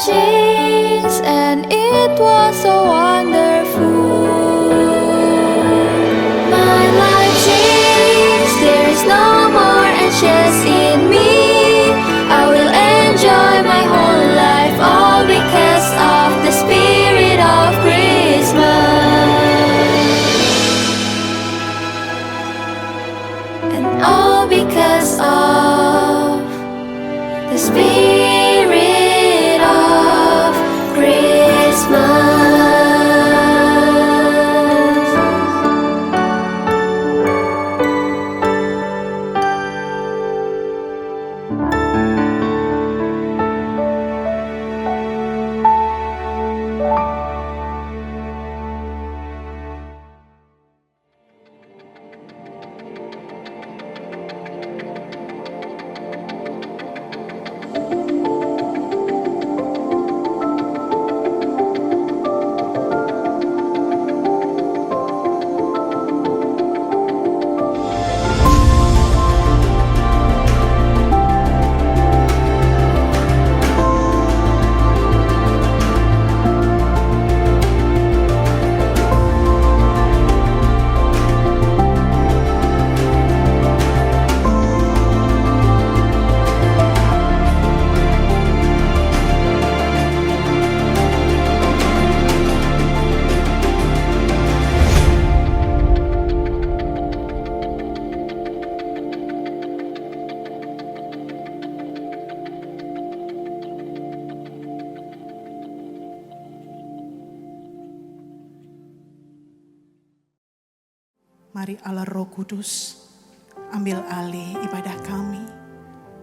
changed, and it was so wonderful. My life changed, there is no more anxious in me. I will enjoy my whole life, all because of the spirit of Christmas. And all because of the spirit of Christmas. Mari Allah Roh Kudus ambil alih ibadah kami.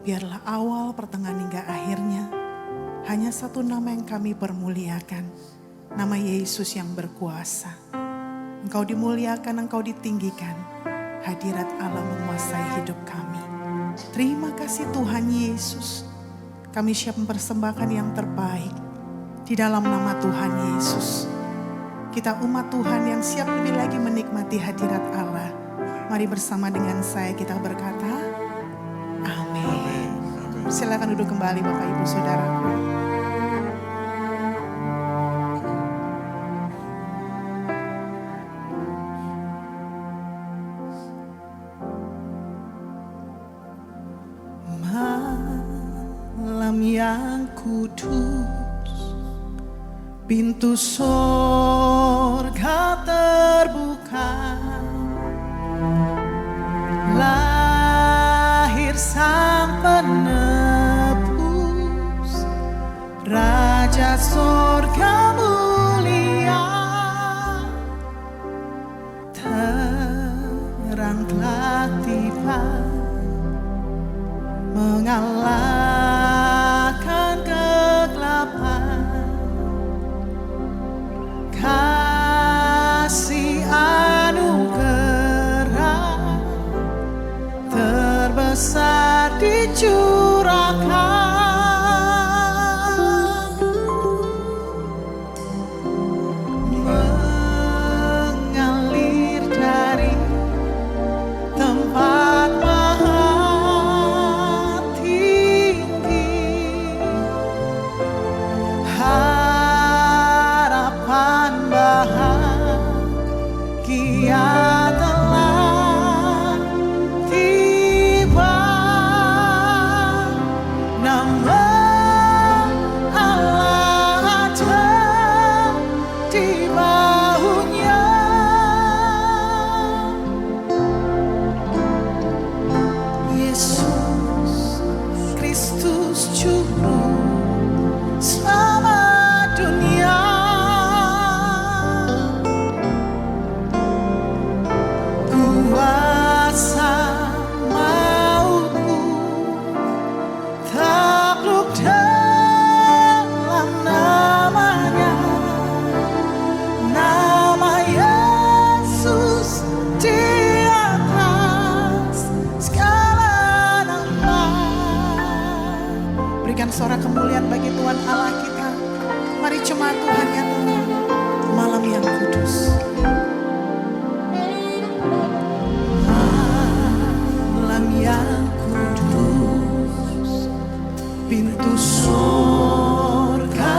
Biarlah awal, pertengahan hingga akhirnya hanya satu nama yang kami permuliakan. Nama Yesus yang berkuasa. Engkau dimuliakan, Engkau ditinggikan. Hadirat Allah menguasai hidup kami. Terima kasih Tuhan Yesus. Kami siap mempersembahkan yang terbaik di dalam nama Tuhan Yesus. Kita umat Tuhan yang siap lebih lagi menikmati hadirat Allah. Mari bersama dengan saya kita berkata, amin. Silakan duduk kembali Bapak Ibu Saudara. Malam yang kudus, pintu sorga terbuka, lahir sang penebus, Raja sorga mulia. Terang telah tiba, mengalahkan kegelapan. Kasih anugerah terbesar dicurahkan, mengalir dari tempat maha tinggi. Harapan bahagia telah tiba. Nama Allah ada di bahunya. Yesus Kristus Juru Selamat dunia. Kuasa mautku takluk dalam namanya. Nama Yesus di atas segala nama. Berikan suara kemuliaan bagi Tuhan Allah kita. Mari jemaat Tuhan yang Tuhan, malam yang kudus. Malam yang kudus, pintu sorga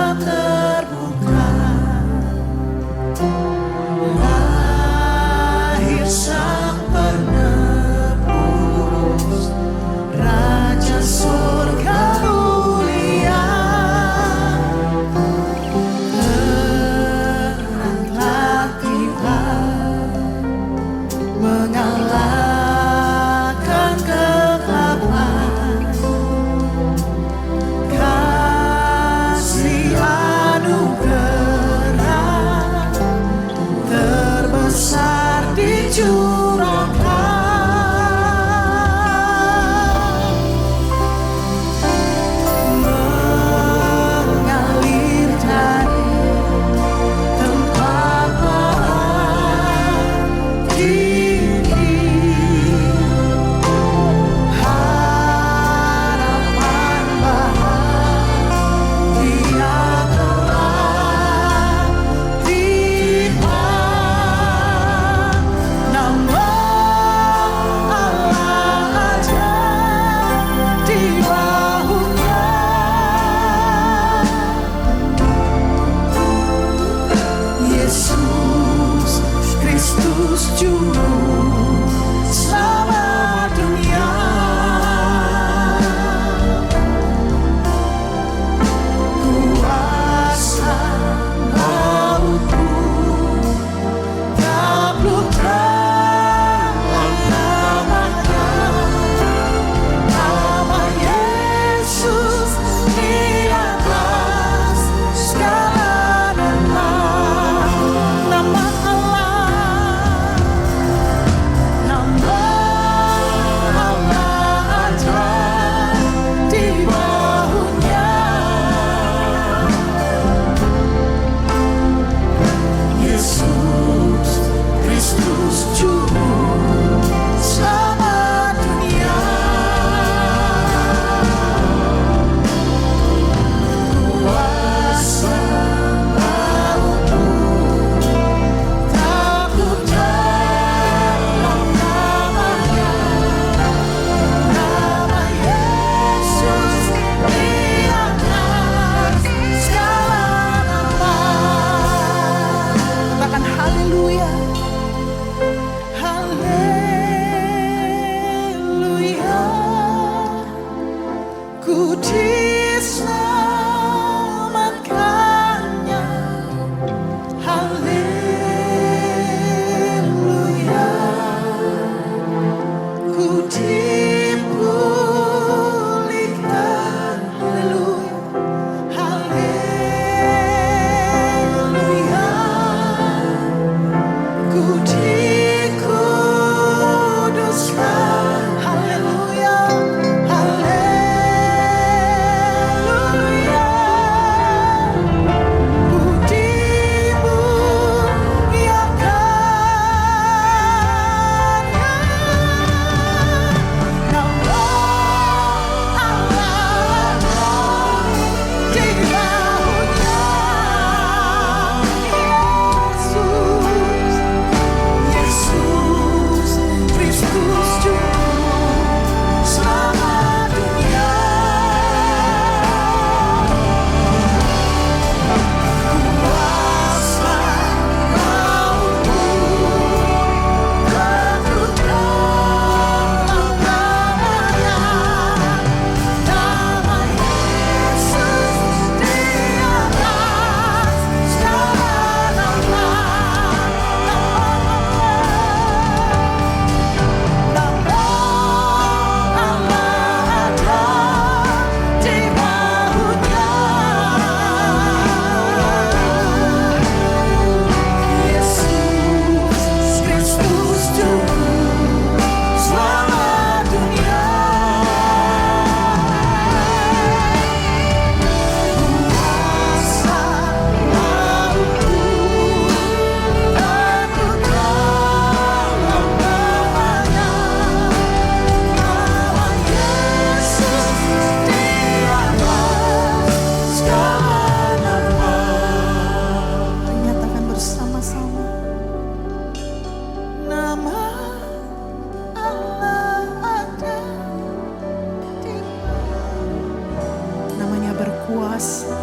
kuasa,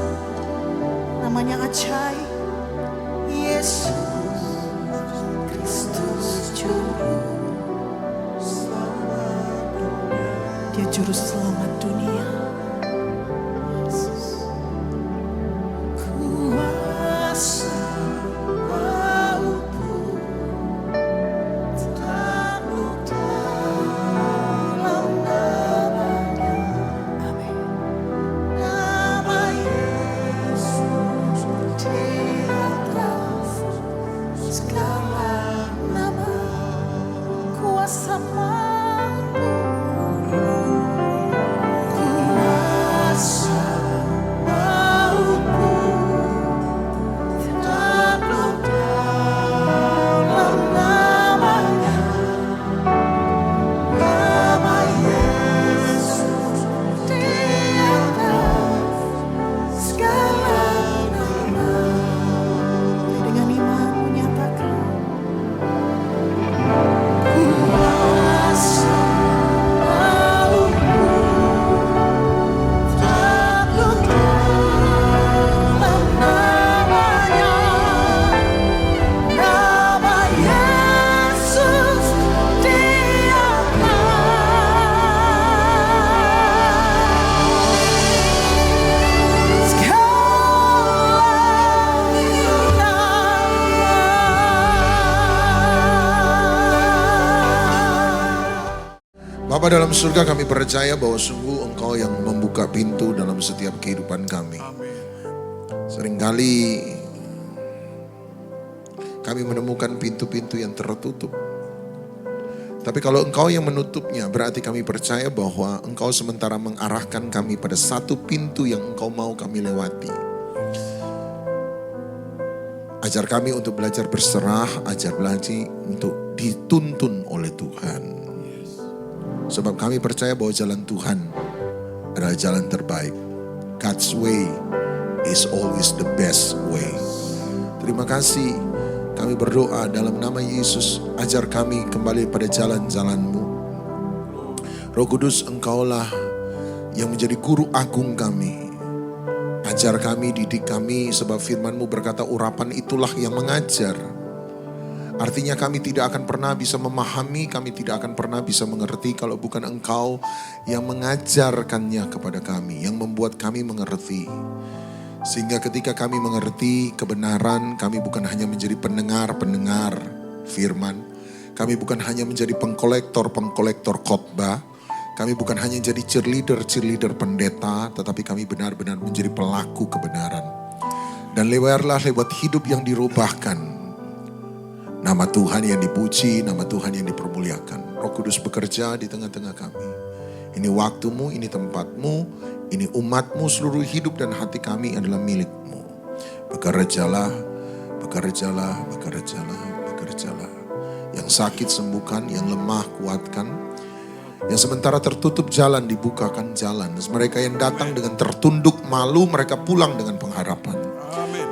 namanya ajaib. Yesus Kristus Juru Selamat dunia. Dia Juru Selamat dunia. Kuasa maupun takluk dalam namanya. Amin. Nama Yesus di atas segala nama. Kuasa maupun, kuasa takluk dalam namanya. Nama Yesus di atas segala nama. Dengan iman menyatakan kuasa maupun takluk dalam namanya. Nama Yesus di atas Bapa dalam surga, kami percaya bahwa sungguh Engkau yang membuka pintu dalam setiap kehidupan kami. Seringkali kami menemukan pintu-pintu yang tertutup. Tapi kalau Engkau yang menutupnya, berarti kami percaya bahwa Engkau sementara mengarahkan kami pada satu pintu yang Engkau mau kami lewati. Ajar kami untuk belajar berserah, ajar belajar untuk dituntun oleh Tuhan. Sebab kami percaya bahwa jalan Tuhan adalah jalan terbaik. God's way is always the best way. Terima kasih, kami berdoa dalam nama Yesus, ajar kami kembali pada jalan-jalan-Mu. Roh Kudus, Engkaulah yang menjadi guru agung kami. Ajar kami, didik kami, sebab firman-Mu berkata urapan itulah yang mengajar. Artinya kami tidak akan pernah bisa memahami, kami tidak akan pernah bisa mengerti kalau bukan Engkau yang mengajarkannya kepada kami, yang membuat kami mengerti. Sehingga ketika kami mengerti kebenaran, kami bukan hanya menjadi pendengar-pendengar firman. Kami bukan hanya menjadi pengkolektor-pengkolektor khotbah. Kami bukan hanya jadi cheerleader pendeta, tetapi kami benar-benar menjadi pelaku kebenaran. Dan lewat hidup yang dirubahkan, nama Tuhan yang dipuji, nama Tuhan yang dipermuliakan. Roh Kudus bekerja di tengah-tengah kami. Ini waktu-Mu, ini tempat-Mu, ini umat-Mu, seluruh hidup dan hati kami adalah milik-Mu. Bekerjalah, bekerjalah, bekerjalah, bekerjalah. Yang sakit sembuhkan, yang lemah kuatkan. Yang sementara tertutup jalan dibukakan jalan. Mereka yang datang dengan tertunduk malu, mereka pulang dengan pengharapan.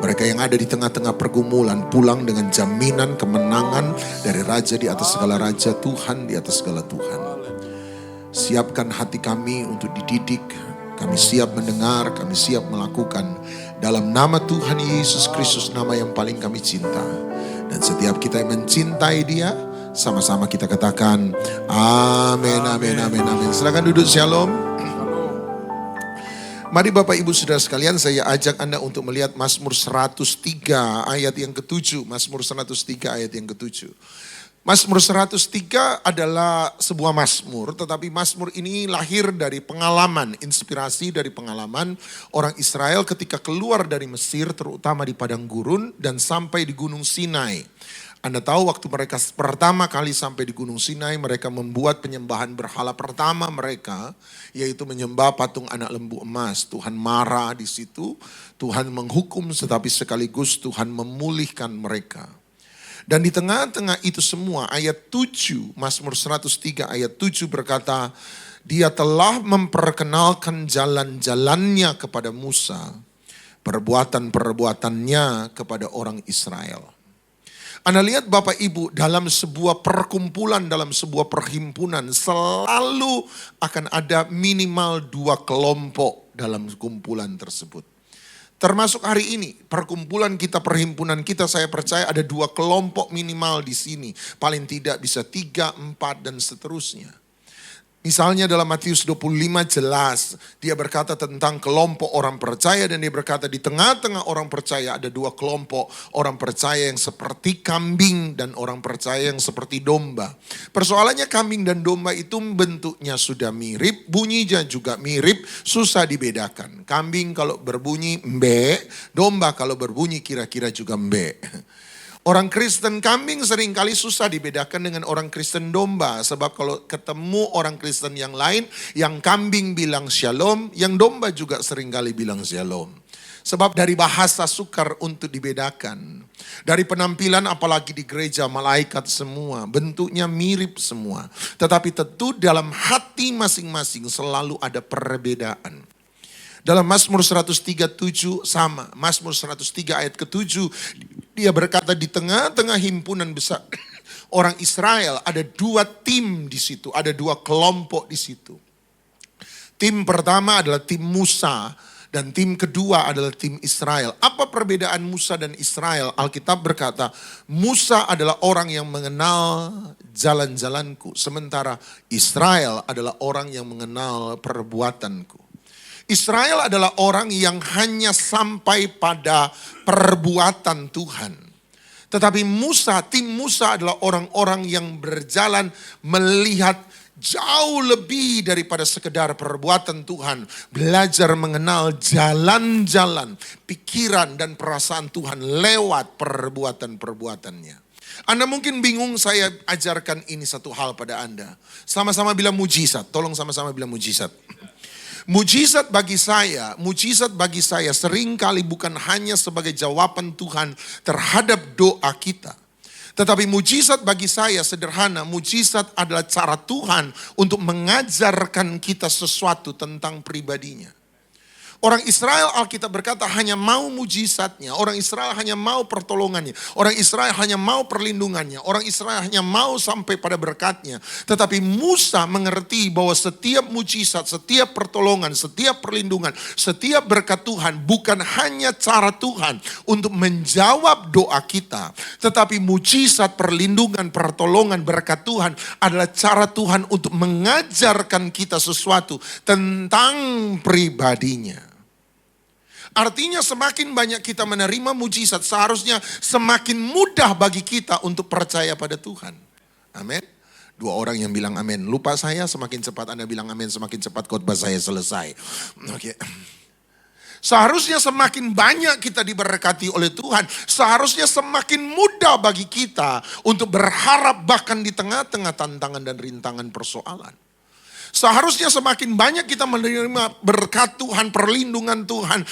Mereka yang ada di tengah-tengah pergumulan pulang dengan jaminan kemenangan dari Raja di atas segala Raja, Tuhan di atas segala Tuhan. Siapkan hati kami untuk dididik, kami siap mendengar, kami siap melakukan. Dalam nama Tuhan Yesus Kristus, nama yang paling kami cinta. Dan setiap kita yang mencintai Dia, sama-sama kita katakan amin, amin, amin, amin. Silakan duduk, shalom. Mari Bapak Ibu Saudara sekalian, saya ajak Anda untuk melihat Mazmur 103 ayat yang ke-7. Mazmur 103 ayat yang ke-7. Mazmur 103 adalah sebuah mazmur, tetapi mazmur ini lahir dari pengalaman, inspirasi dari pengalaman orang Israel ketika keluar dari Mesir, terutama di padang gurun dan sampai di Gunung Sinai. Anda tahu waktu mereka pertama kali sampai di Gunung Sinai, mereka membuat penyembahan berhala pertama mereka, yaitu menyembah patung anak lembu emas. Tuhan marah di situ, Tuhan menghukum, tetapi sekaligus Tuhan memulihkan mereka. Dan di tengah-tengah itu semua, ayat 7, Mazmur 103 ayat 7 berkata, Dia telah memperkenalkan jalan-jalannya kepada Musa, perbuatan-perbuatannya kepada orang Israel. Anda lihat Bapak Ibu, dalam sebuah perkumpulan, dalam sebuah perhimpunan selalu akan ada minimal 2 kelompok. dalam kumpulan tersebut. Termasuk hari ini, perkumpulan kita, perhimpunan kita, saya percaya ada 2 kelompok minimal di sini. Paling tidak bisa 3, 4, dan seterusnya. Misalnya dalam Matius 25 jelas, dia berkata tentang kelompok orang percaya dan dia berkata di tengah-tengah orang percaya ada 2 kelompok orang percaya yang seperti kambing dan orang percaya yang seperti domba. Persoalannya kambing dan domba itu bentuknya sudah mirip, bunyinya juga mirip, susah dibedakan. Kambing kalau berbunyi mbe, domba kalau berbunyi kira-kira juga mbe. Orang Kristen kambing seringkali susah dibedakan dengan orang Kristen domba. Sebab kalau ketemu orang Kristen yang lain, yang kambing bilang shalom, yang domba juga seringkali bilang shalom. Sebab dari bahasa sukar untuk dibedakan. Dari penampilan apalagi di gereja malaikat semua, bentuknya mirip semua. Tetapi tentu dalam hati masing-masing selalu ada perbedaan. Dalam Mazmur 103:7 sama, Mazmur 103 ayat ke-7, dia berkata di tengah-tengah himpunan besar orang Israel ada 2 tim di situ, ada 2 kelompok di situ. Tim pertama adalah tim Musa dan tim kedua adalah tim Israel. Apa perbedaan Musa dan Israel? Alkitab berkata, Musa adalah orang yang mengenal jalan-jalanku, sementara Israel adalah orang yang mengenal perbuatanku. Israel adalah orang yang hanya sampai pada perbuatan Tuhan. Tetapi Musa, tim Musa adalah orang-orang yang berjalan melihat jauh lebih daripada sekedar perbuatan Tuhan. Belajar mengenal jalan-jalan, pikiran dan perasaan Tuhan lewat perbuatan-perbuatannya. Anda mungkin bingung saya ajarkan ini satu hal pada Anda. Sama-sama bilang mujizat, tolong sama-sama bilang mujizat. Mujizat bagi saya seringkali bukan hanya sebagai jawaban Tuhan terhadap doa kita. Tetapi mujizat bagi saya sederhana, mujizat adalah cara Tuhan untuk mengajarkan kita sesuatu tentang pribadinya. Orang Israel Alkitab berkata hanya mau mujizatnya. Orang Israel hanya mau pertolongannya. Orang Israel hanya mau perlindungannya. Orang Israel hanya mau sampai pada berkatnya. Tetapi Musa mengerti bahwa setiap mujizat, setiap pertolongan, setiap perlindungan, setiap berkat Tuhan bukan hanya cara Tuhan untuk menjawab doa kita. Tetapi mujizat, perlindungan, pertolongan, berkat Tuhan adalah cara Tuhan untuk mengajarkan kita sesuatu tentang pribadinya. Artinya semakin banyak kita menerima mujizat, seharusnya semakin mudah bagi kita untuk percaya pada Tuhan. Amin. 2 orang yang bilang amin. Lupa saya, semakin cepat Anda bilang amin, semakin cepat khotbah saya selesai. Oke. Seharusnya semakin banyak kita diberkati oleh Tuhan, seharusnya semakin mudah bagi kita untuk berharap bahkan di tengah-tengah tantangan dan rintangan persoalan. Seharusnya semakin banyak kita menerima berkat Tuhan, perlindungan Tuhan,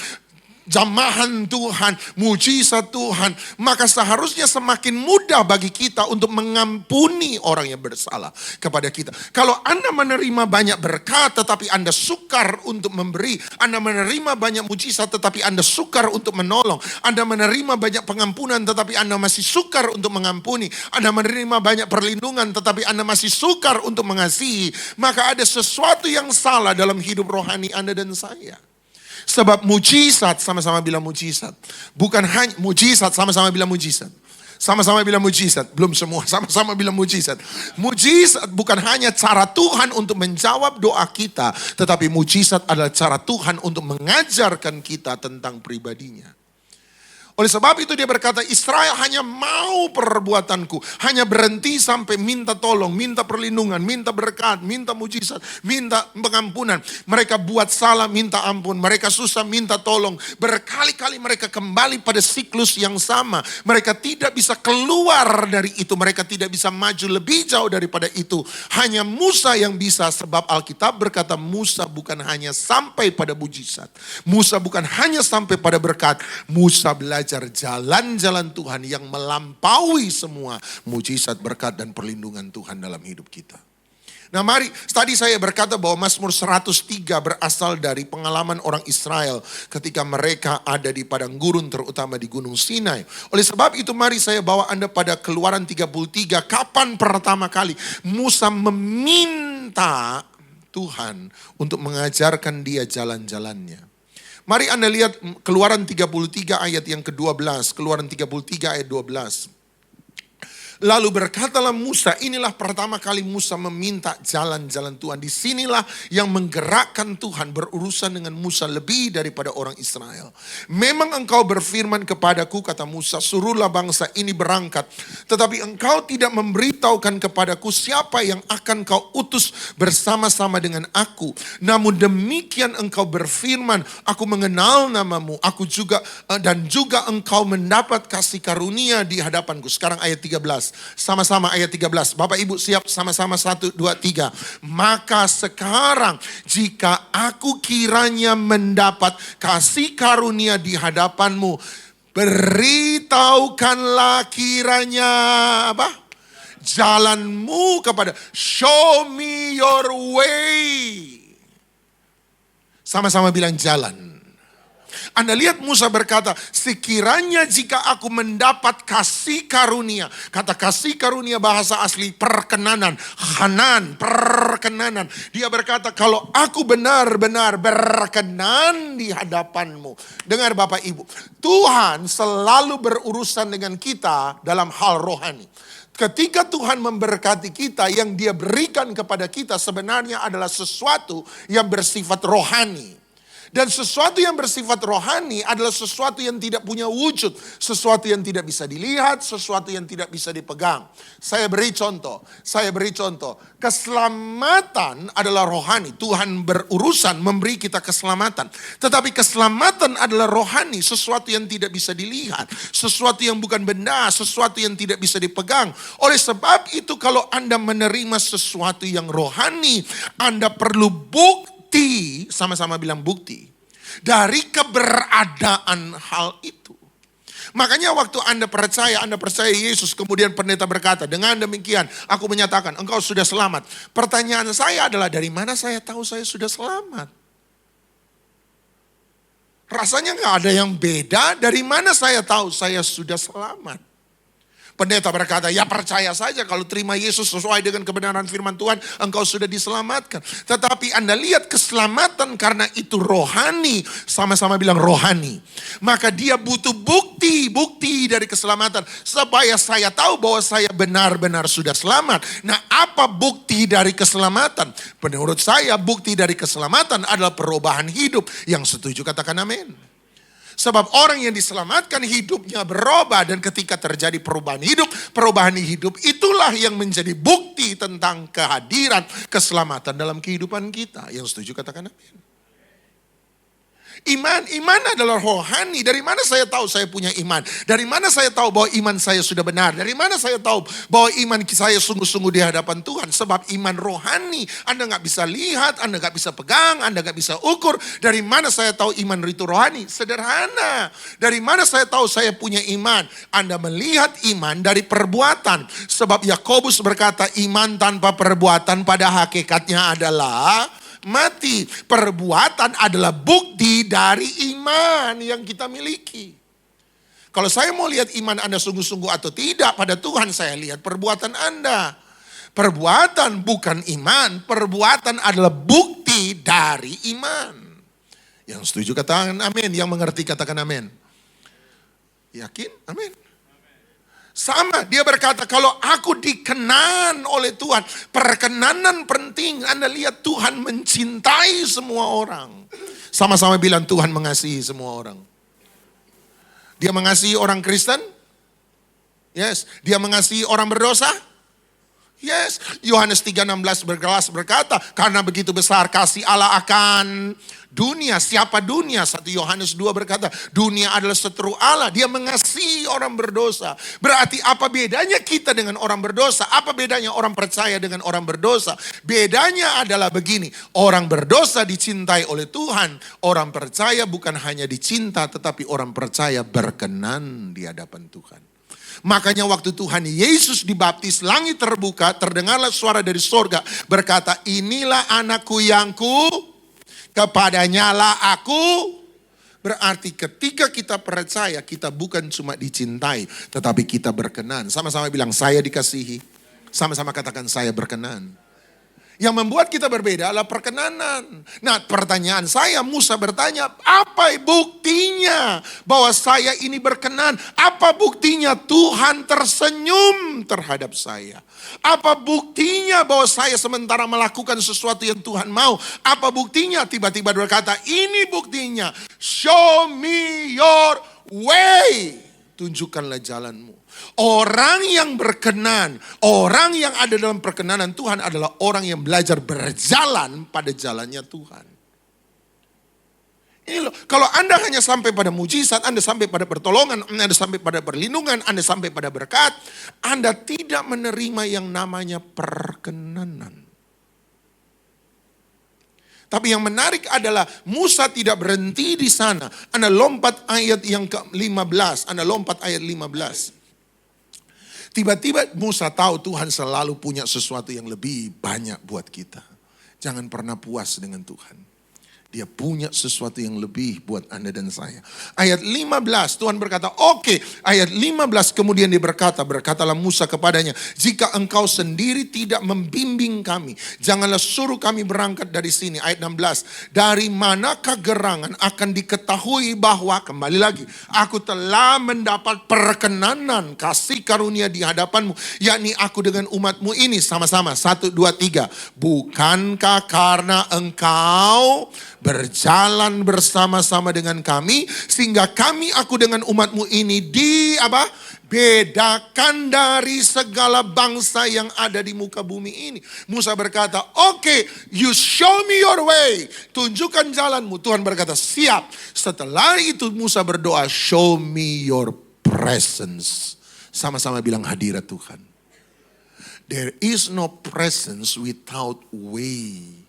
jamahan Tuhan, mujizat Tuhan, maka seharusnya semakin mudah bagi kita untuk mengampuni orang yang bersalah kepada kita. Kalau Anda menerima banyak berkat tetapi Anda sukar untuk memberi, Anda menerima banyak mujizat tetapi Anda sukar untuk menolong, Anda menerima banyak pengampunan tetapi Anda masih sukar untuk mengampuni, Anda menerima banyak perlindungan tetapi Anda masih sukar untuk mengasihi, maka ada sesuatu yang salah dalam hidup rohani Anda dan saya. Sebab mujizat, sama-sama bilang mujizat. Bukan hanya mujizat, sama-sama bilang mujizat. Sama-sama bilang mujizat, belum semua, sama-sama bilang mujizat. Mujizat bukan hanya cara Tuhan untuk menjawab doa kita, tetapi mujizat adalah cara Tuhan untuk mengajarkan kita tentang pribadinya. Oleh sebab itu dia berkata, Israel hanya mau perbuatanku. Hanya berhenti sampai minta tolong, minta perlindungan, minta berkat, minta mujizat, minta pengampunan. Mereka buat salah, minta ampun. Mereka susah, minta tolong. Berkali-kali mereka kembali pada siklus yang sama. Mereka tidak bisa keluar dari itu. Mereka tidak bisa maju lebih jauh daripada itu. Hanya Musa yang bisa, sebab Alkitab berkata Musa bukan hanya sampai pada mujizat. Musa bukan hanya sampai pada berkat. Musa belajar jalan-jalan Tuhan yang melampaui semua mujizat, berkat dan perlindungan Tuhan dalam hidup kita. Nah mari, tadi saya berkata bahwa Mazmur 103 berasal dari pengalaman orang Israel ketika mereka ada di padang gurun, terutama di Gunung Sinai. Oleh sebab itu mari saya bawa Anda pada Keluaran 33, kapan pertama kali Musa meminta Tuhan untuk mengajarkan dia jalan-jalannya. Mari Anda lihat Keluaran 33 ayat yang ke-12. Keluaran 33 ayat 12. Lalu berkatalah Musa, inilah pertama kali Musa meminta jalan-jalan Tuhan. Disinilah yang menggerakkan Tuhan berurusan dengan Musa lebih daripada orang Israel. Memang engkau berfirman kepadaku, kata Musa, suruhlah bangsa ini berangkat. Tetapi engkau tidak memberitahukan kepadaku siapa yang akan kau utus bersama-sama dengan aku. Namun demikian engkau berfirman, aku mengenal namamu, aku juga dan juga engkau mendapat kasih karunia di hadapanku. Sekarang ayat 13. Sama-sama ayat 13. Bapak Ibu siap sama-sama 1, 2, 3. Maka sekarang jika aku kiranya mendapat kasih karunia di hadapanmu, beritahukanlah kiranya apa? Jalanmu kepada. Show me your way. Sama-sama bilang jalan. Anda lihat Musa berkata, sekiranya jika aku mendapat kasih karunia. Kata kasih karunia bahasa asli perkenanan. Hanan, perkenanan. Dia berkata, kalau aku benar-benar berkenan di hadapanmu. Dengar Bapak Ibu, Tuhan selalu berurusan dengan kita dalam hal rohani. Ketika Tuhan memberkati kita, yang dia berikan kepada kita sebenarnya adalah sesuatu yang bersifat rohani. Dan sesuatu yang bersifat rohani adalah sesuatu yang tidak punya wujud. Sesuatu yang tidak bisa dilihat, sesuatu yang tidak bisa dipegang. Saya beri contoh. Keselamatan adalah rohani. Tuhan berurusan memberi kita keselamatan. Tetapi keselamatan adalah rohani. Sesuatu yang tidak bisa dilihat. Sesuatu yang bukan benda. Sesuatu yang tidak bisa dipegang. Oleh sebab itu kalau Anda menerima sesuatu yang rohani, Anda perlu bukti. Sama-sama bilang bukti. Dari keberadaan hal itu. Makanya waktu Anda percaya Yesus, kemudian pendeta berkata, dengan demikian aku menyatakan engkau sudah selamat. Pertanyaan saya adalah, dari mana saya tahu saya sudah selamat? Rasanya gak ada yang beda. Dari mana saya tahu saya sudah selamat? Pendeta berkata, ya percaya saja kalau terima Yesus sesuai dengan kebenaran firman Tuhan, engkau sudah diselamatkan. Tetapi Anda lihat keselamatan karena itu rohani. Sama-sama bilang rohani. Maka dia butuh bukti dari keselamatan. Supaya saya tahu bahwa saya benar-benar sudah selamat. Nah, apa bukti dari keselamatan? Menurut saya bukti dari keselamatan adalah perubahan hidup. Yang setuju katakan amin. Sebab orang yang diselamatkan hidupnya berubah, dan ketika terjadi perubahan hidup itulah yang menjadi bukti tentang kehadiran keselamatan dalam kehidupan kita. Yang setuju katakan amin. Iman adalah rohani. Dari mana saya tahu saya punya iman? Dari mana saya tahu bahwa iman saya sudah benar? Dari mana saya tahu bahwa iman saya sungguh-sungguh di hadapan Tuhan? Sebab iman rohani, Anda gak bisa lihat, Anda gak bisa pegang, Anda gak bisa ukur. Dari mana saya tahu iman itu rohani? Sederhana. Dari mana saya tahu saya punya iman? Anda melihat iman dari perbuatan. Sebab Yakobus berkata, iman tanpa perbuatan pada hakikatnya adalah mati. Perbuatan adalah bukti dari iman yang kita miliki. Kalau saya mau lihat iman Anda sungguh-sungguh atau tidak pada Tuhan, saya lihat perbuatan Anda. Perbuatan bukan iman, perbuatan adalah bukti dari iman. Yang setuju katakan amin, yang mengerti katakan amin. Yakin? Amin. Sama, dia berkata, kalau aku dikenan oleh Tuhan. Perkenanan penting. Anda lihat Tuhan mencintai semua orang. Sama-sama bilang Tuhan mengasihi semua orang. Dia mengasihi orang Kristen? Yes. Dia mengasihi orang berdosa? Yes. Yohanes 3:16 berkata, karena begitu besar kasih Allah akan dunia. Siapa dunia? 1 Yohanes 2 berkata, dunia adalah seteru Allah. Dia mengasihi orang berdosa. Berarti apa bedanya kita dengan orang berdosa? Apa bedanya orang percaya dengan orang berdosa? Bedanya adalah begini. Orang berdosa dicintai oleh Tuhan. Orang percaya bukan hanya dicinta, tetapi orang percaya berkenan di hadapan Tuhan. Makanya waktu Tuhan Yesus dibaptis, langit terbuka, terdengarlah suara dari sorga berkata, inilah anakku yang kepadanya lah aku. Berarti ketika kita percaya, kita bukan cuma dicintai, tetapi kita berkenan. Sama-sama bilang, saya dikasihi. Sama-sama katakan, saya berkenan. Yang membuat kita berbeda adalah perkenanan. Nah, pertanyaan saya, Musa bertanya, apa buktinya bahwa saya ini berkenan? Apa buktinya Tuhan tersenyum terhadap saya? Apa buktinya bahwa saya sementara melakukan sesuatu yang Tuhan mau? Apa buktinya? Tiba-tiba berkata, ini buktinya. Show me your way. Tunjukkanlah jalanmu. Orang yang berkenan, orang yang ada dalam perkenanan Tuhan adalah orang yang belajar berjalan pada jalannya Tuhan. Ini loh, kalau Anda hanya sampai pada mujizat, Anda sampai pada pertolongan, Anda sampai pada perlindungan, Anda sampai pada berkat, Anda tidak menerima yang namanya perkenanan. Tapi yang menarik adalah Musa tidak berhenti di sana. Anda lompat ayat yang ke-15, Anda lompat ayat 15. Tiba-tiba Musa tahu Tuhan selalu punya sesuatu yang lebih banyak buat kita. Jangan pernah puas dengan Tuhan. Dia punya sesuatu yang lebih buat Anda dan saya. Ayat 15 Tuhan berkata, oke. Ayat 15 kemudian dia berkatalah Musa kepadanya, jika engkau sendiri tidak membimbing kami, janganlah suruh kami berangkat dari sini. Ayat 16, dari manakah gerangan akan diketahui bahwa, kembali lagi, aku telah mendapat perkenanan kasih karunia di hadapanmu, yakni aku dengan umatmu ini. Sama-sama, 1, 2, 3. Bukankah karena engkau berjalan bersama-sama dengan kami, sehingga aku dengan umatmu ini bedakan dari segala bangsa yang ada di muka bumi ini. Musa berkata, oke, you show me your way. Tunjukkan jalanmu. Tuhan berkata, siap. Setelah itu Musa berdoa, show me your presence. Sama-sama bilang hadirat Tuhan. There is no presence without way.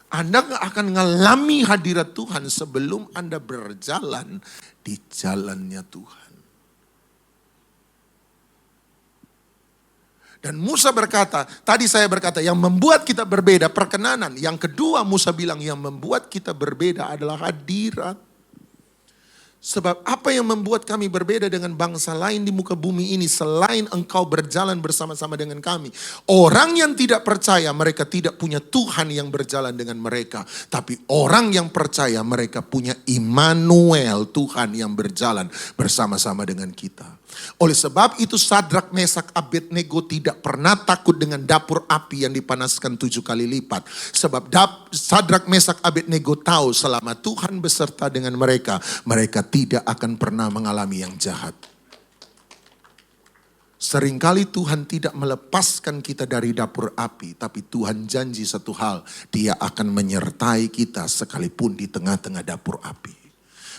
Anda gak akan mengalami hadirat Tuhan sebelum Anda berjalan di jalannya Tuhan. Dan Musa berkata, tadi saya berkata yang membuat kita berbeda perkenanan. Yang kedua Musa bilang yang membuat kita berbeda adalah hadirat. Sebab apa yang membuat kami berbeda dengan bangsa lain di muka bumi ini selain engkau berjalan bersama-sama dengan kami. Orang yang tidak percaya mereka tidak punya Tuhan yang berjalan dengan mereka. Tapi orang yang percaya mereka punya Immanuel, Tuhan yang berjalan bersama-sama dengan kita. Oleh sebab itu Sadrak, Mesak, Abednego tidak pernah takut dengan dapur api yang dipanaskan 7 kali lipat. Sebab Sadrak, Mesak, Abednego tahu selama Tuhan beserta dengan mereka, mereka tidak akan pernah mengalami yang jahat. Seringkali Tuhan tidak melepaskan kita dari dapur api, tapi Tuhan janji satu hal, Dia akan menyertai kita sekalipun di tengah-tengah dapur api.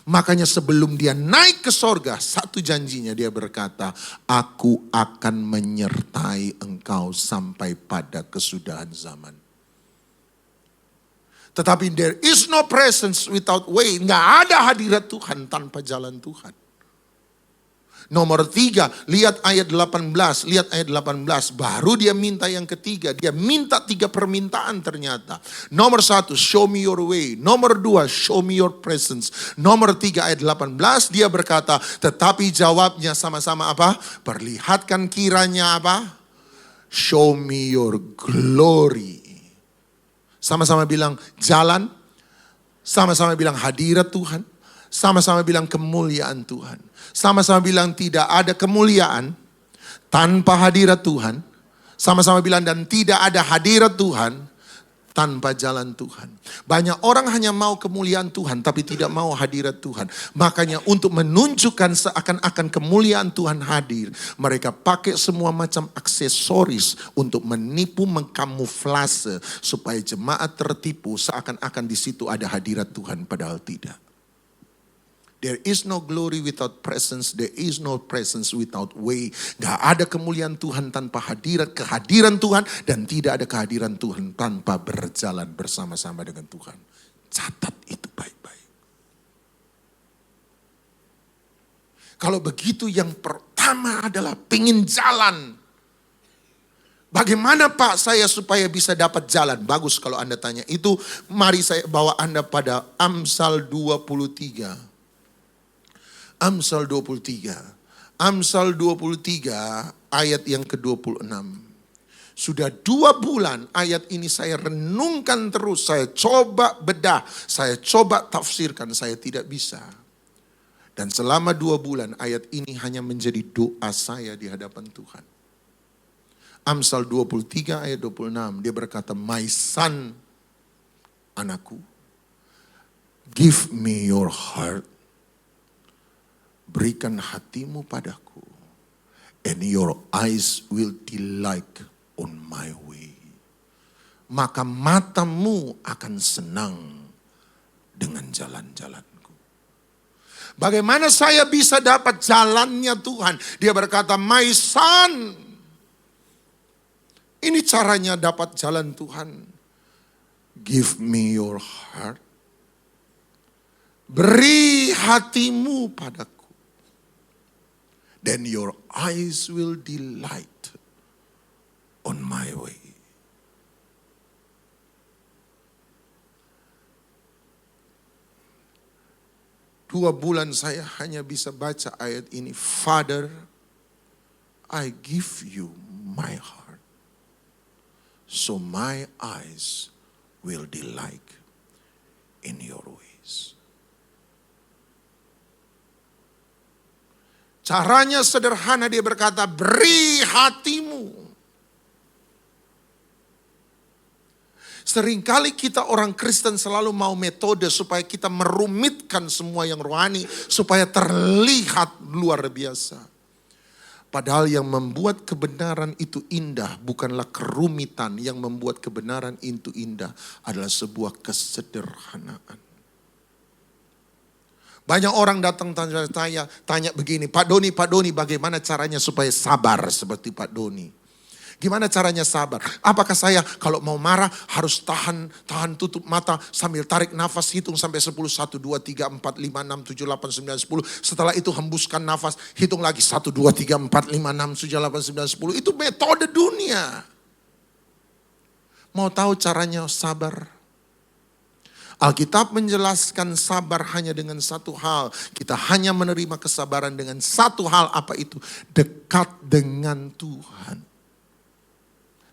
Makanya sebelum dia naik ke sorga, satu janjinya dia berkata, aku akan menyertai engkau sampai pada kesudahan zaman. Tetapi there is no presence without way. Nggak ada hadirat Tuhan tanpa jalan Tuhan. Nomor 3, lihat ayat 18. Lihat ayat 18, baru dia minta yang ketiga. Dia minta 3 permintaan ternyata. Nomor 1, show me your way. Nomor 2, show me your presence. Nomor 3 ayat 18, dia berkata, tetapi jawabnya sama-sama apa? Perlihatkan kiranya apa? Show me your glory. Sama-sama bilang jalan. Sama-sama bilang hadirat Tuhan. Sama-sama bilang kemuliaan Tuhan. Sama-sama bilang tidak ada kemuliaan tanpa hadirat Tuhan. Sama-sama bilang dan tidak ada hadirat Tuhan tanpa jalan Tuhan. Banyak orang hanya mau kemuliaan Tuhan tapi tidak mau hadirat Tuhan. Makanya untuk menunjukkan seakan-akan kemuliaan Tuhan hadir, mereka pakai semua macam aksesoris untuk menipu, mengkamuflase supaya jemaat tertipu seakan-akan di situ ada hadirat Tuhan padahal tidak. There is no glory without presence. There is no presence without way. Gak ada kemuliaan Tuhan tanpa kehadiran Tuhan. Dan tidak ada kehadiran Tuhan tanpa berjalan bersama-sama dengan Tuhan. Catat itu baik-baik. Kalau begitu yang pertama adalah pengen jalan. Bagaimana Pak saya supaya bisa dapat jalan? Bagus kalau Anda tanya. Itu mari saya bawa Anda pada Amsal 23. Amsal 23. Amsal 23 ayat yang ke-26. Sudah 2 bulan ayat ini saya renungkan terus, saya coba bedah, saya coba tafsirkan, saya tidak bisa. Dan selama 2 bulan ayat ini hanya menjadi doa saya di hadapan Tuhan. Amsal 23 ayat 26, dia berkata, "My son, anakku, give me your heart, berikan hatimu padaku, and your eyes will delight on my way." Maka matamu akan senang dengan jalan-jalanku. Bagaimana saya bisa dapat jalannya Tuhan? Dia berkata, "My son." Ini caranya dapat jalan Tuhan. Give me your heart. Beri hatimu padaku. Then your eyes will delight on my way. Dua bulan saya hanya bisa baca ayat ini. Father, I give you my heart, so my eyes will delight in your ways. Caranya sederhana, dia berkata, beri hatimu. Seringkali kita orang Kristen selalu mau metode supaya kita merumitkan semua yang rohani, supaya terlihat luar biasa. Padahal yang membuat kebenaran itu indah bukanlah kerumitan, yang membuat kebenaran itu indah adalah sebuah kesederhanaan. Banyak orang datang tanya begini, Pak Doni, bagaimana caranya supaya sabar seperti Pak Doni? Gimana caranya sabar? Apakah saya kalau mau marah harus tahan tutup mata sambil tarik nafas, hitung sampai 10, 1, 2, 3, 4, 5, 6, 7, 8, 9, 10. Setelah itu hembuskan nafas, hitung lagi 1, 2, 3, 4, 5, 6, 7, 8, 9, 10. Itu metode dunia. Mau tahu caranya sabar? Alkitab menjelaskan sabar hanya dengan satu hal. Kita hanya menerima kesabaran dengan satu hal, apa itu? Dekat dengan Tuhan.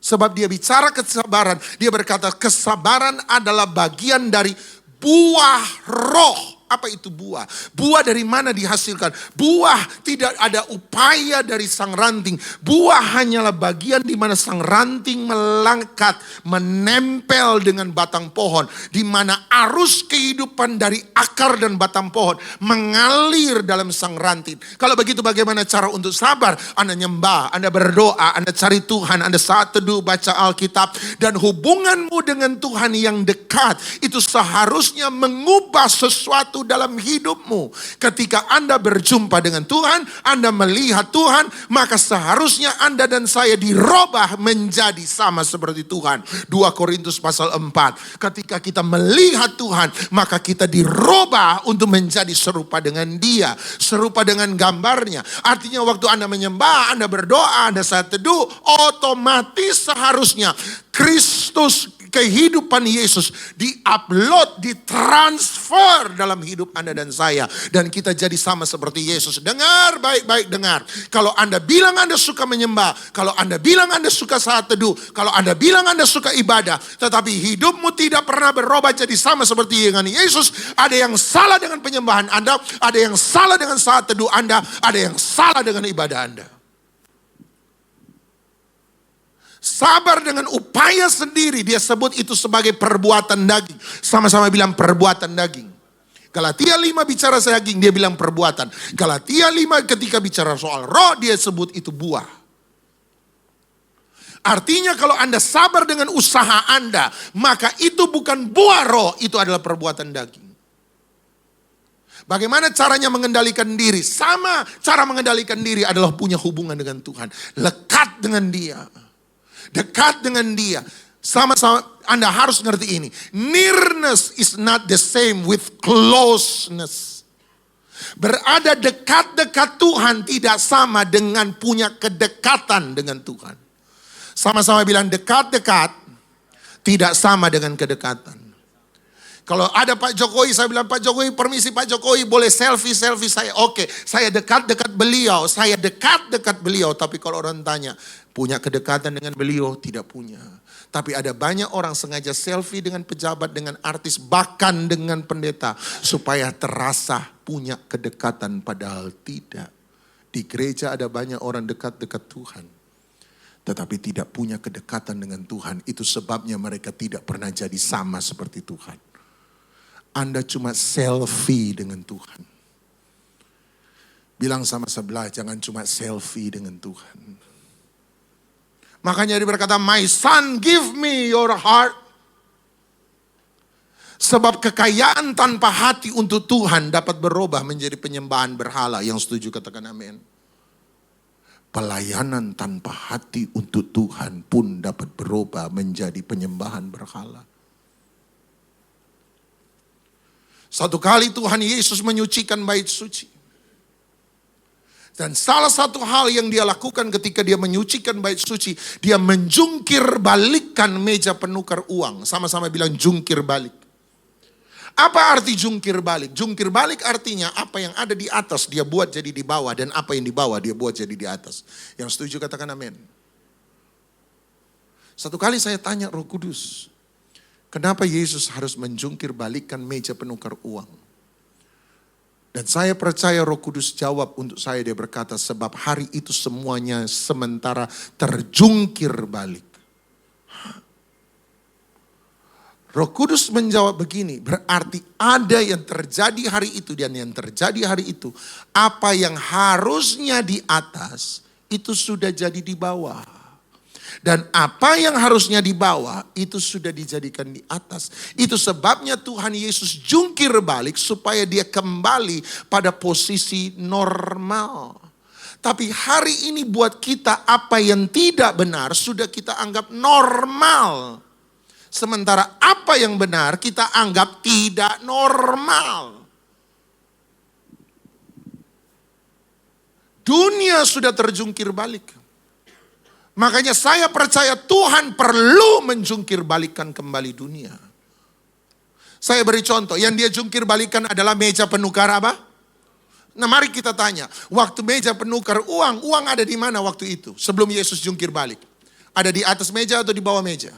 Sebab dia bicara kesabaran, dia berkata kesabaran adalah bagian dari buah roh. Apa itu buah? Buah dari mana dihasilkan? Buah tidak ada upaya dari sang ranting. Buah hanyalah bagian di mana sang ranting melangkat, menempel dengan batang pohon. Di mana arus kehidupan dari akar dan batang pohon mengalir dalam sang ranting. Kalau begitu bagaimana cara untuk sabar? Anda nyembah, Anda berdoa, Anda cari Tuhan, Anda saat teduh baca Alkitab. Dan hubunganmu dengan Tuhan yang dekat itu seharusnya mengubah sesuatu dalam hidupmu. Ketika Anda berjumpa dengan Tuhan, Anda melihat Tuhan, maka seharusnya Anda dan saya dirubah menjadi sama seperti Tuhan. 2 Korintus pasal 4. Ketika kita melihat Tuhan, maka kita dirubah untuk menjadi serupa dengan Dia, serupa dengan gambarnya. Artinya waktu Anda menyembah, Anda berdoa, Anda saat teduh, otomatis seharusnya Kristus, kehidupan Yesus diupload, ditransfer dalam hidup Anda dan saya. Dan kita jadi sama seperti Yesus. Dengar baik-baik, dengar. Kalau Anda bilang Anda suka menyembah, kalau Anda bilang Anda suka saat teduh, kalau Anda bilang Anda suka ibadah, tetapi hidupmu tidak pernah berubah jadi sama seperti dengan Yesus, ada yang salah dengan penyembahan Anda, ada yang salah dengan saat teduh Anda, ada yang salah dengan ibadah Anda. Sabar dengan upaya sendiri, dia sebut itu sebagai perbuatan daging. Sama-sama bilang perbuatan daging. Galatia 5 bicara daging, dia bilang perbuatan. Galatia 5 ketika bicara soal roh, dia sebut itu buah. Artinya kalau Anda sabar dengan usaha Anda, maka itu bukan buah roh, itu adalah perbuatan daging. Bagaimana caranya mengendalikan diri? Sama cara mengendalikan diri adalah punya hubungan dengan Tuhan. Lekat dengan Dia. Dekat dengan Dia. Sama-sama Anda harus ngerti ini. Nearness is not the same with closeness. Berada dekat-dekat Tuhan tidak sama dengan punya kedekatan dengan Tuhan. Sama-sama bilang dekat-dekat tidak sama dengan kedekatan. Kalau ada Pak Jokowi, saya bilang, Pak Jokowi, permisi Pak Jokowi, boleh selfie saya. Oke, saya dekat-dekat beliau, saya dekat-dekat beliau. Tapi kalau orang tanya, Punya kedekatan dengan beliau? Tidak punya. Tapi ada banyak orang sengaja selfie dengan pejabat, dengan artis, bahkan dengan pendeta. Supaya terasa punya kedekatan, padahal tidak. Di gereja ada banyak orang dekat-dekat Tuhan. Tetapi tidak punya kedekatan dengan Tuhan. Itu sebabnya mereka tidak pernah jadi sama seperti Tuhan. Anda cuma selfie dengan Tuhan. Bilang sama sebelah, jangan cuma selfie dengan Tuhan. Makanya dia berkata, my son, give me your heart. Sebab kekayaan tanpa hati untuk Tuhan dapat berubah menjadi penyembahan berhala. Yang setuju katakan amin. Pelayanan tanpa hati untuk Tuhan pun dapat berubah menjadi penyembahan berhala. Satu kali Tuhan Yesus menyucikan bait suci. Dan salah satu hal yang dia lakukan ketika dia menyucikan bait suci, dia menjungkir balikkan meja penukar uang. Sama-sama bilang jungkir balik. Apa arti jungkir balik? Jungkir balik artinya apa yang ada di atas dia buat jadi di bawah, dan apa yang di bawah dia buat jadi di atas. Yang setuju katakan amin. Satu kali saya tanya Roh Kudus, kenapa Yesus harus menjungkir balikkan meja penukar uang? Dan saya percaya Roh Kudus jawab untuk saya, dia berkata, sebab hari itu semuanya sementara terjungkir balik. Roh Kudus menjawab begini, berarti ada yang terjadi hari itu dan yang terjadi hari itu. Apa yang harusnya di atas, itu sudah jadi di bawah. Dan apa yang harusnya di bawah, itu sudah dijadikan di atas. Itu sebabnya Tuhan Yesus jungkir balik supaya dia kembali pada posisi normal. Tapi hari ini buat kita apa yang tidak benar sudah kita anggap normal. Sementara apa yang benar kita anggap tidak normal. Dunia sudah terjungkir balik. Makanya saya percaya Tuhan perlu menjungkir balikan kembali dunia. Saya beri contoh, yang dia jungkir balikan adalah meja penukar apa? Nah mari kita tanya, waktu meja penukar uang ada di mana waktu itu? Sebelum Yesus jungkir balik. Ada di atas meja atau di bawah meja?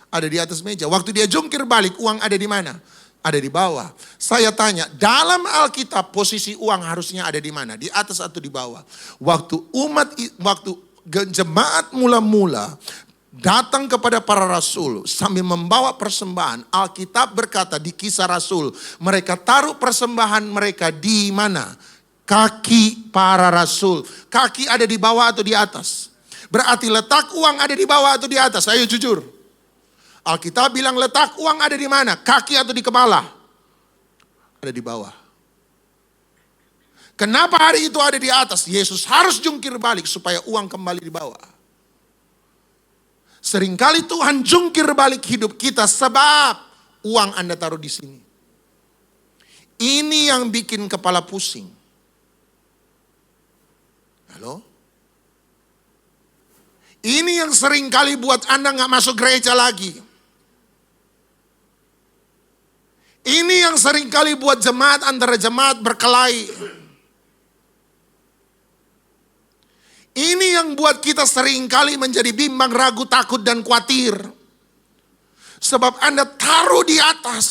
Ada di atas meja. Waktu dia jungkir balik, uang ada di mana? Ada di bawah. Saya tanya, dalam Alkitab posisi uang harusnya ada di mana? Di atas atau di bawah? Waktu jemaat mula-mula datang kepada para rasul sambil membawa persembahan. Alkitab berkata di Kisah Rasul, mereka taruh persembahan mereka di mana? Kaki para rasul. Kaki ada di bawah atau di atas? Berarti letak uang ada di bawah atau di atas? Ayo jujur. Alkitab bilang letak uang ada di mana? Kaki atau di kepala? Ada di bawah. Kenapa hari itu ada di atas? Yesus harus jungkir balik supaya uang kembali di bawah. Seringkali Tuhan jungkir balik hidup kita sebab uang Anda taruh di sini. Ini yang bikin kepala pusing. Halo? Ini yang seringkali buat Anda gak masuk gereja lagi. Ini yang seringkali buat jemaat antara jemaat berkelahi. Ini yang buat kita seringkali menjadi bimbang, ragu, takut, dan khawatir. Sebab Anda taruh di atas.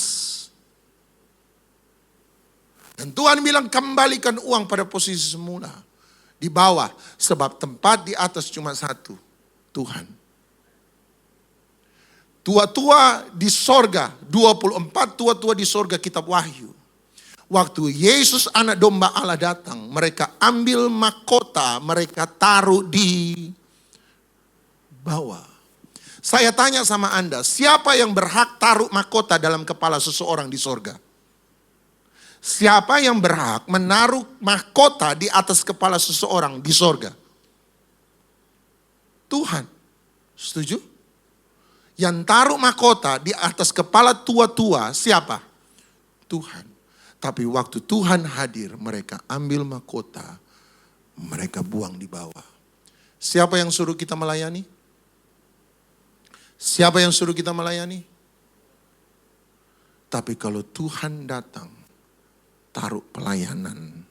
Dan Tuhan bilang kembalikan uang pada posisi semula. Di bawah. Sebab tempat di atas cuma satu. Tuhan. Tua-tua di sorga. 24 tua-tua di sorga kitab Wahyu. Waktu Yesus anak domba Allah datang, mereka ambil mahkota, mereka taruh di bawah. Saya tanya sama Anda, siapa yang berhak taruh mahkota dalam kepala seseorang di sorga? Siapa yang berhak menaruh mahkota di atas kepala seseorang di sorga? Tuhan. Setuju? Yang taruh mahkota di atas kepala tua-tua siapa? Tuhan. Tapi waktu Tuhan hadir, mereka ambil mahkota, mereka buang di bawah. Siapa yang suruh kita melayani? Siapa yang suruh kita melayani? Tapi kalau Tuhan datang, taruh pelayanan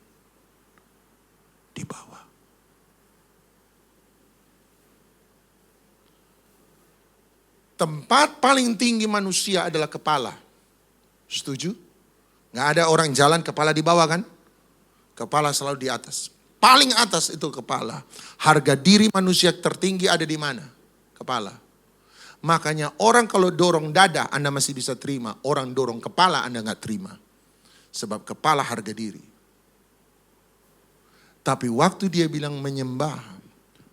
di bawah. Tempat paling tinggi manusia adalah kepala. Setuju? Nggak ada orang jalan kepala di bawah kan? Kepala selalu di atas. Paling atas itu kepala. Harga diri manusia tertinggi ada di mana? Kepala. Makanya orang kalau dorong dada Anda masih bisa terima. Orang dorong kepala Anda nggak terima. Sebab kepala harga diri. Tapi waktu dia bilang menyembah.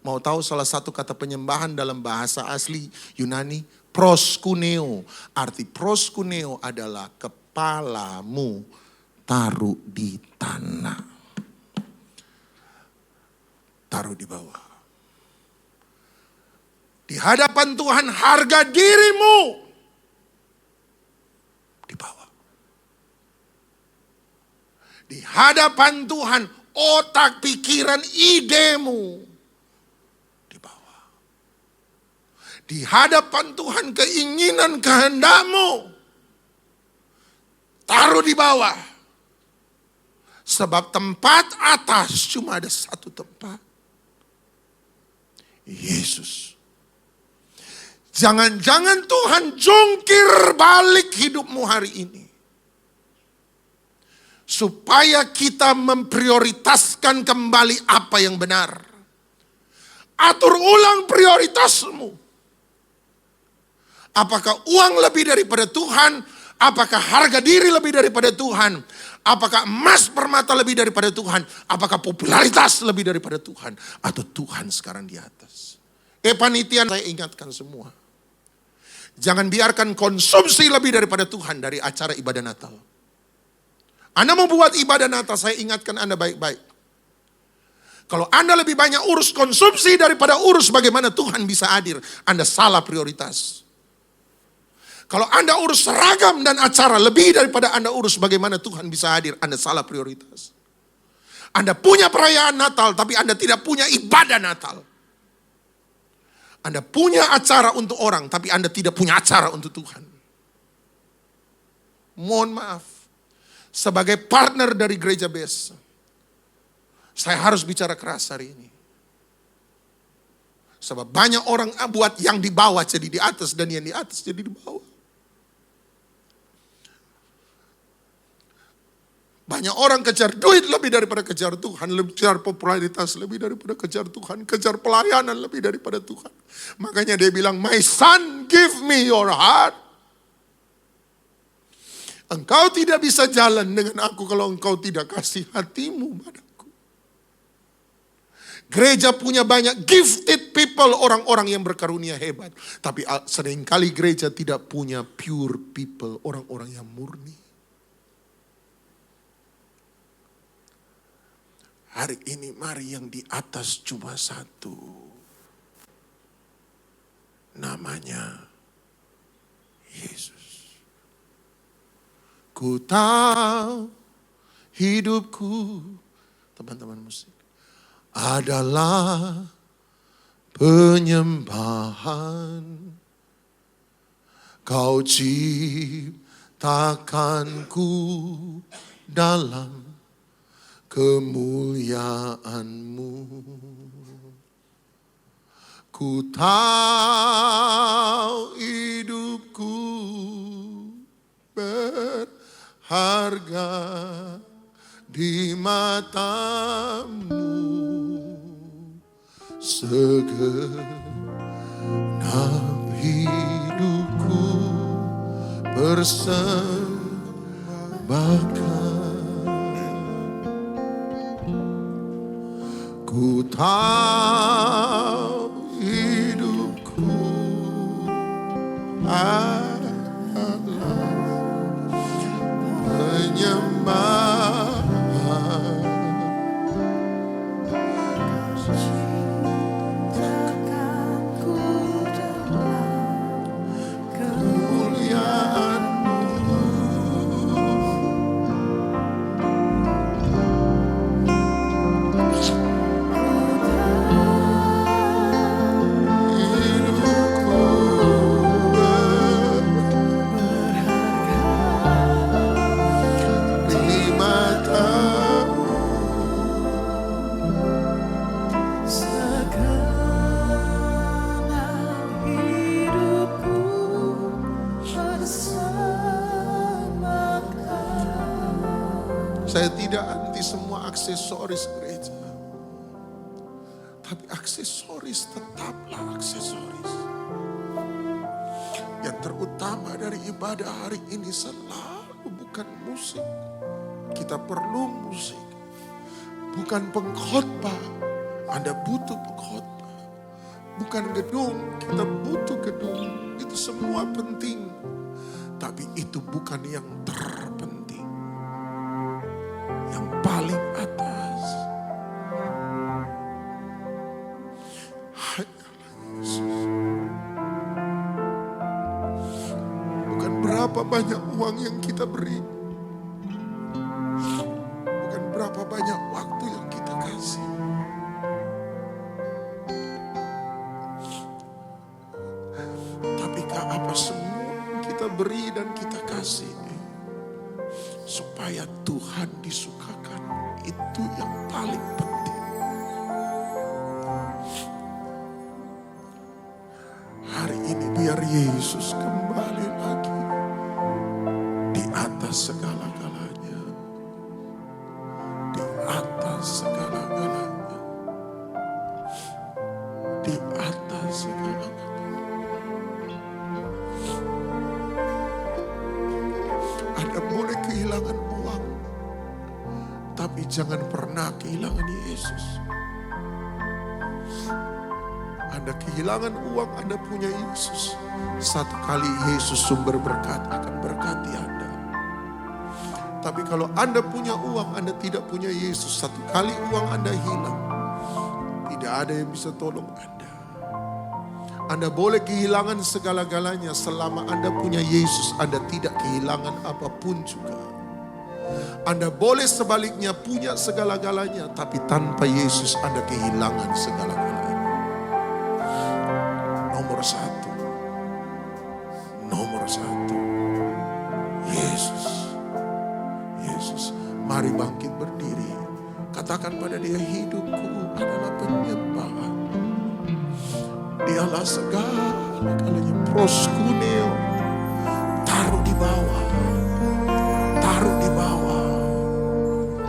Mau tahu salah satu kata penyembahan dalam bahasa asli Yunani? Proskuneo. Arti proskuneo adalah kepalamu taruh di tanah. Taruh di bawah. Di hadapan Tuhan harga dirimu di bawah. Di hadapan Tuhan otak, pikiran, idemu di bawah. Di hadapan Tuhan keinginan, kehendakmu taruh di bawah. Sebab tempat atas cuma ada satu tempat. Yesus. Jangan-jangan Tuhan jungkir balik hidupmu hari ini. Supaya kita memprioritaskan kembali apa yang benar. Atur ulang prioritasmu. Apakah uang lebih daripada Tuhan? Apakah harga diri lebih daripada Tuhan? Apakah emas permata lebih daripada Tuhan? Apakah popularitas lebih daripada Tuhan? Atau Tuhan sekarang di atas? Panitia, saya ingatkan semua. Jangan biarkan konsumsi lebih daripada Tuhan dari acara ibadah Natal. Anda mau buat ibadah Natal, saya ingatkan Anda baik-baik. Kalau Anda lebih banyak urus konsumsi daripada urus bagaimana Tuhan bisa hadir, Anda salah prioritas. Kalau Anda urus seragam dan acara lebih daripada Anda urus bagaimana Tuhan bisa hadir, Anda salah prioritas. Anda punya perayaan Natal, tapi Anda tidak punya ibadah Natal. Anda punya acara untuk orang, tapi Anda tidak punya acara untuk Tuhan. Mohon maaf. Sebagai partner dari Gereja Bes, saya harus bicara keras hari ini. Sebab banyak orang buat yang di bawah jadi di atas dan yang di atas jadi di bawah. Banyak orang kejar duit lebih daripada kejar Tuhan. Kejar popularitas lebih daripada kejar Tuhan. Kejar pelayanan lebih daripada Tuhan. Makanya dia bilang, my son, give me your heart. Engkau tidak bisa jalan dengan aku kalau engkau tidak kasih hatimu padaku. Gereja punya banyak gifted people, orang-orang yang berkarunia hebat. Tapi seringkali gereja tidak punya pure people, orang-orang yang murni. Hari ini mari yang di atas cuma satu. Namanya Yesus. Ku tahu hidupku, teman-teman musik, adalah penyembahan. Kau ciptakanku dalam kemuliaan-Mu. Ku tahu hidupku berharga di mata-Mu. Segenap hidupku persembahkan. Ku tahu hidupku adalah penyembahan. Ciptakanku dalam kemuliaan-Mu. Saya tidak anti semua aksesoris gereja. Tapi aksesoris tetaplah aksesoris. Yang terutama dari ibadah hari ini selalu bukan musik. Kita perlu musik. Bukan pengkhotbah. Anda butuh pengkhotbah. Bukan gedung, kita butuh gedung. Itu semua penting. Tapi itu bukan yang terpenting. Yang paling atas. Hanyalah Yesus. Bukan berapa banyak uang yang kita beri. Bukan berapa banyak waktu yang kita kasih. Tapikah apa semua yang kita beri dan kita kasih supaya Tuhan disukakan, itu yang paling penting. Hari ini biar Yesus kembali lagi di atas segala-galanya, di atas segala-galanya, di atas segala-galanya. Anda boleh kehilangan uang, tapi jangan pernah kehilangan Yesus. Anda kehilangan uang, Anda punya Yesus. Satu kali Yesus sumber berkat akan berkati Anda. Tapi kalau Anda punya uang, Anda tidak punya Yesus. Satu kali uang Anda hilang, tidak ada yang bisa tolong Anda. Anda boleh kehilangan segala-galanya, selama Anda punya Yesus, Anda tidak kehilangan apapun juga. Anda boleh sebaliknya punya segala-galanya, tapi tanpa Yesus Anda kehilangan segala-galanya. Nomor satu, Yesus. Yesus, mari bangkit berdiri. Katakan pada dia, hidupku adalah penyembahan. Dialah segala-galanya. Proskuneo. Taruh di bawah. Taruh di bawah.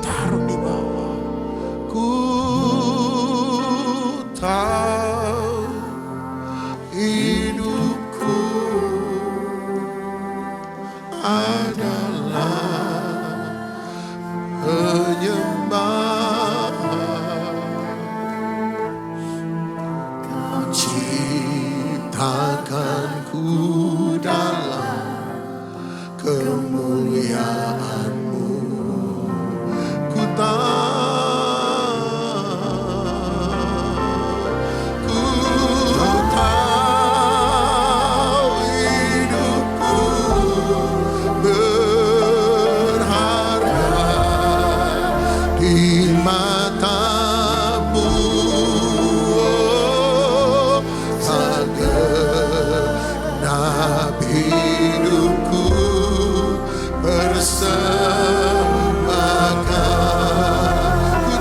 Taruh di bawah. Ku tahu hidupku adalah penyembahan. Kau ciptakanku dalam kemuliaan-Mu. Ku tahu hidupku berharga di mata-Mu. Segenap hidupku persembahkan. Ku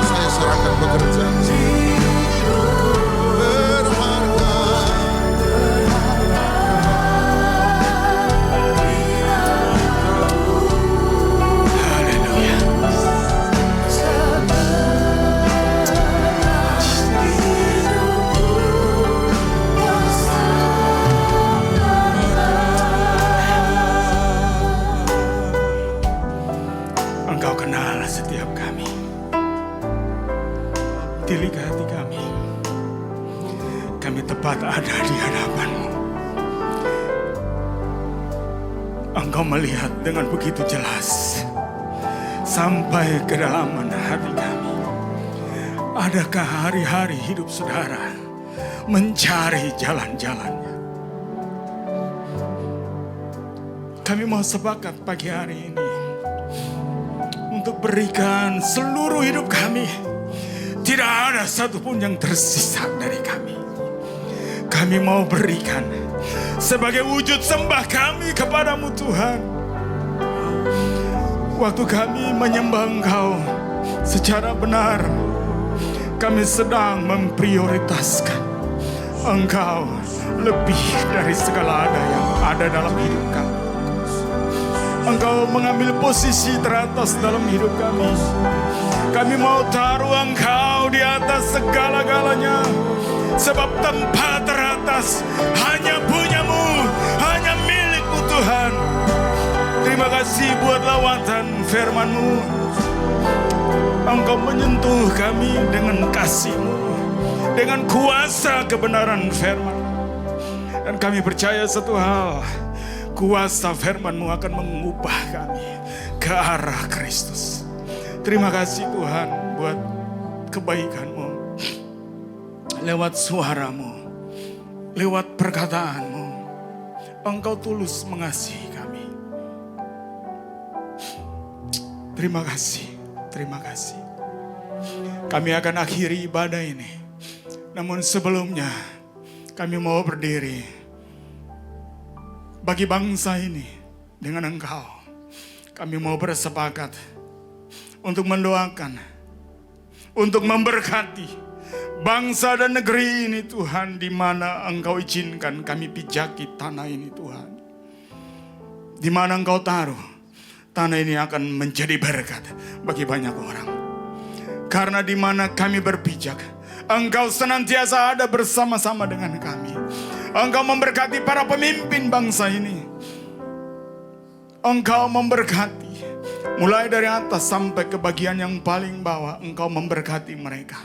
saya serahkan pekerjaan berharga. Haleluya. Engkau kenal setiap kami, tilik hati kami. Kami tepat ada di hadapan-Mu. Engkau melihat dengan begitu jelas sampai kedalaman hati kami. Adakah hari-hari hidup saudara mencari jalan-jalannya. Kami mau sepakat pagi hari ini untuk berikan seluruh hidup kami. Tidak ada satupun yang tersisa dari kami. Kami mau berikan sebagai wujud sembah kami kepadamu Tuhan. Waktu kami menyembah Engkau secara benar, kami sedang memprioritaskan Engkau lebih dari segala yang ada dalam hidup kami. Engkau mengambil posisi teratas dalam hidup kami. Kami mau taruh Engkau di atas segala-galanya. Sebab tempat teratas hanya punyamu, hanya milikmu Tuhan. Terima kasih buat lawatan firman-Mu. Engkau menyentuh kami dengan kasih-Mu, dengan kuasa kebenaran firman. Dan kami percaya satu hal, kuasa firman-Mu akan mengubah kami ke arah Kristus. Terima kasih Tuhan buat kebaikan-Mu. Lewat suara-Mu, lewat perkataan-Mu, Engkau tulus mengasihi kami. Terima kasih, terima kasih. Kami akan akhiri ibadah ini. Namun sebelumnya, kami mau berdiri bagi bangsa ini dengan Engkau. Kami mau bersepakat untuk mendoakan, untuk memberkati bangsa dan negeri ini Tuhan, di mana Engkau izinkan kami pijaki tanah ini Tuhan. Di mana Engkau taruh, tanah ini akan menjadi berkat bagi banyak orang. Karena di mana kami berpijak, Engkau senantiasa ada bersama-sama dengan kami. Engkau memberkati para pemimpin bangsa ini. Engkau memberkati mulai dari atas sampai ke bagian yang paling bawah. Engkau memberkati mereka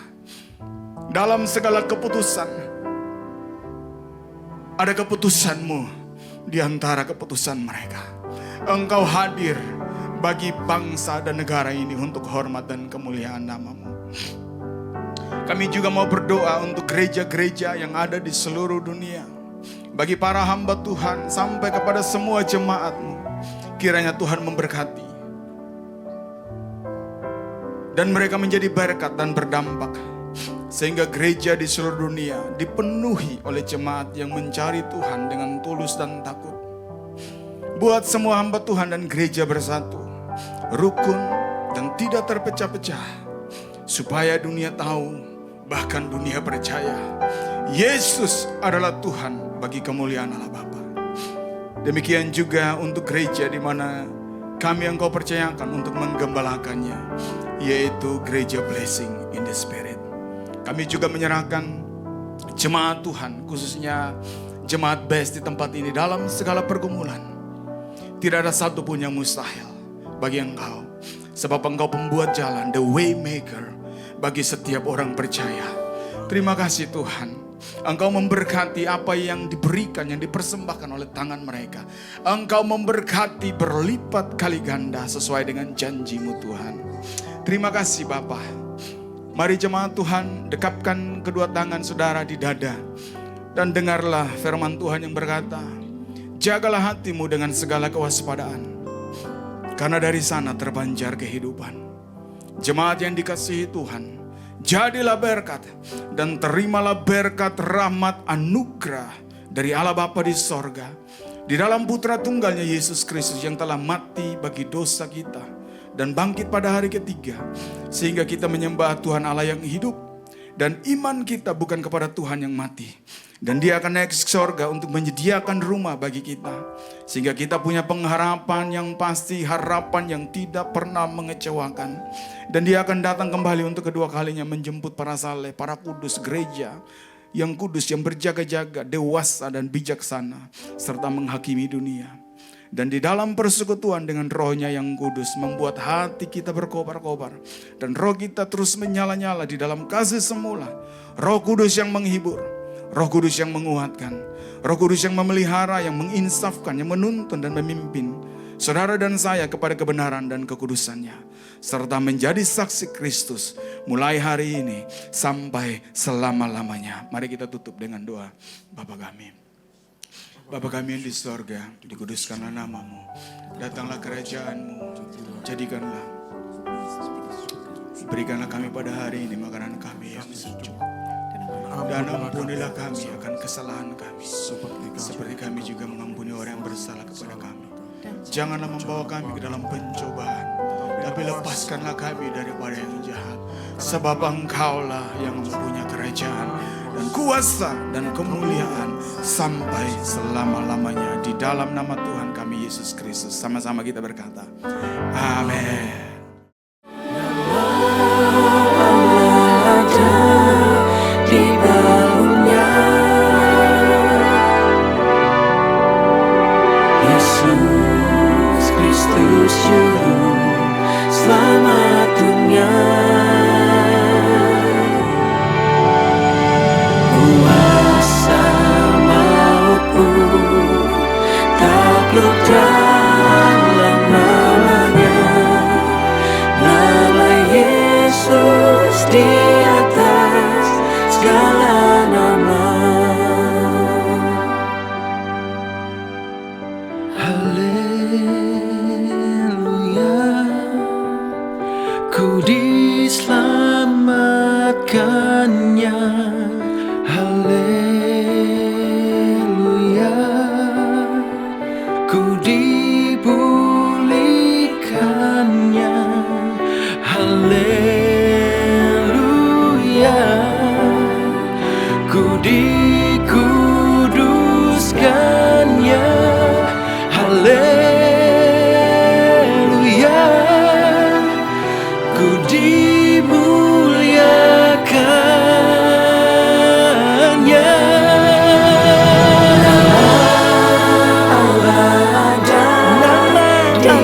dalam segala keputusan. Ada keputusan-Mu di antara keputusan mereka. Engkau hadir bagi bangsa dan negara ini untuk hormat dan kemuliaan nama-Mu. Kami juga mau berdoa untuk gereja-gereja yang ada di seluruh dunia. Bagi para hamba Tuhan sampai kepada semua jemaat-Mu. Kiranya Tuhan memberkati. Dan mereka menjadi berkat dan berdampak. Sehingga gereja di seluruh dunia dipenuhi oleh jemaat yang mencari Tuhan dengan tulus dan takut. Buat semua hamba Tuhan dan gereja bersatu, rukun dan tidak terpecah-pecah, supaya dunia tahu, bahkan dunia percaya, Yesus adalah Tuhan bagi kemuliaan Allah Bapa. Demikian juga untuk gereja di mana kami Engkau percayakan untuk menggembalakannya, yaitu gereja Blessing in the Spirit. Kami juga menyerahkan jemaat Tuhan, khususnya jemaat Best di tempat ini dalam segala pergumulan. Tidak ada satu pun yang mustahil bagi Engkau. Sebab Engkau pembuat jalan, the way maker, bagi setiap orang percaya. Terima kasih Tuhan. Engkau memberkati apa yang diberikan, yang dipersembahkan oleh tangan mereka. Engkau memberkati berlipat kali ganda sesuai dengan janji-Mu Tuhan. Terima kasih Bapa. Mari jemaat Tuhan dekapkan kedua tangan saudara di dada. Dan dengarlah firman Tuhan yang berkata, jagalah hatimu dengan segala kewaspadaan, karena dari sana terpancar kehidupan. Jemaat yang dikasihi Tuhan, jadilah berkat dan terimalah berkat rahmat anugerah dari Allah Bapa di sorga, di dalam Putra Tunggalnya Yesus Kristus yang telah mati bagi dosa kita dan bangkit pada hari ketiga, sehingga kita menyembah Tuhan Allah yang hidup, dan iman kita bukan kepada Tuhan yang mati. Dan Dia akan naik ke surga untuk menyediakan rumah bagi kita. Sehingga kita punya pengharapan yang pasti, harapan yang tidak pernah mengecewakan. Dan Dia akan datang kembali untuk kedua kalinya menjemput para saleh, para kudus, gereja yang kudus, yang berjaga-jaga, dewasa dan bijaksana, serta menghakimi dunia. Dan di dalam persekutuan dengan Roh-Nya yang kudus membuat hati kita berkobar-kobar. Dan roh kita terus menyala-nyala di dalam kasih semula. Roh Kudus yang menghibur, Roh Kudus yang menguatkan, Roh Kudus yang memelihara, yang menginsafkan, yang menuntun dan memimpin. saudara dan saya kepada kebenaran dan kekudusannya, serta menjadi saksi Kristus mulai hari ini sampai selama-lamanya. Mari kita tutup dengan doa. Bapa kami, Bapa kami yang di sorga, dikuduskanlah namamu, datanglah kerajaanmu, jadikanlah, berikanlah kami pada hari ini makanan kami yang secukupnya, dan ampunilah kami akan kesalahan kami, seperti kami juga mengampuni orang yang bersalah kepada kami. Janganlah membawa kami ke dalam pencobaan, tapi lepaskanlah kami daripada yang jahat. Sebab Engkaulah yang mempunyai kerajaan dan kuasa dan kemuliaan sampai selama-lamanya. Di dalam nama Tuhan kami Yesus Kristus, sama-sama kita berkata, amin. Di bahunya Yesus Kristus Juru Selamat dunia, kuasa maut pun takluk dalam namanya, nama Yesus di atas segala nama. Haleluya, ku diselamatkannya. Haleluya, ku dipulihkannya. Haleluya, ku dikuduskannya. Haleluya, ku dimuliakannya. Allah ada di